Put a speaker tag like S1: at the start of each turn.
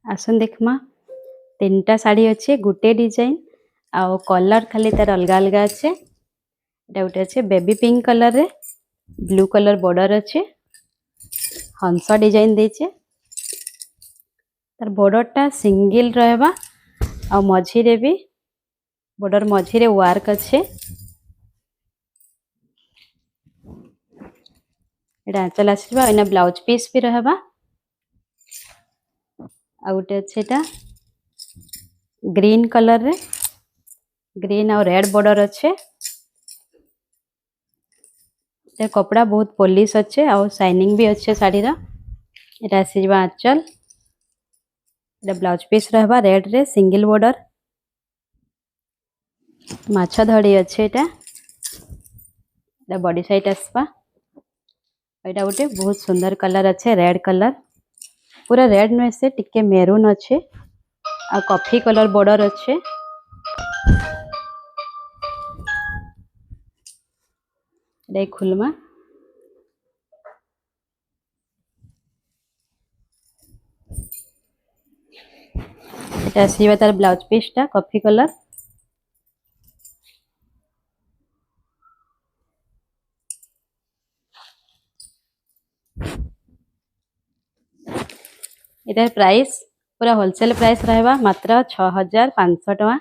S1: आसन देखमा तीन टा साड़ी अच्छे गोटे डिजाइन आउ कलर खाली तार अलग अलग अच्छे एटा गोटे अच्छे बेबी पिंक कलर रे ब्लू कलर बॉर्डर अच्छे हंस डिजाइन देचे तार बॉर्डर टा सिंगल रहबा आ मझी रे भी बॉर्डर मझी रे वर्क अच्छे एटा आंचल आसीबा एना ब्लाउज पीस भी रहबा आ गोटे अच्छे एटा ग्रीन कलर रे ग्रीन और रेड बॉर्डर अच्छे ते कपड़ा बहुत पॉलिश अच्छे और शाइनिंग भी अच्छे साड़ी रा एटा आसीबा आंचल एटा ब्लाउज पीस रहबा रेड रे सिंगल बॉर्डर माछा धड़ी अच्छे एटा बॉडी साइड आसपा एटा गोटे बहुत सुंदर कलर अच्छे रेड कलर पूरा रेड नुहे से टिके मेरून अच्छे आ कॉफी कलर बॉर्डर अच्छे एटा खुलमा एटा आसीबा तार ब्लाउज पीस टा कॉफी कलर एटार प्राइस पूरा होलसेल प्राइस रहबा मात्र 6500 टका।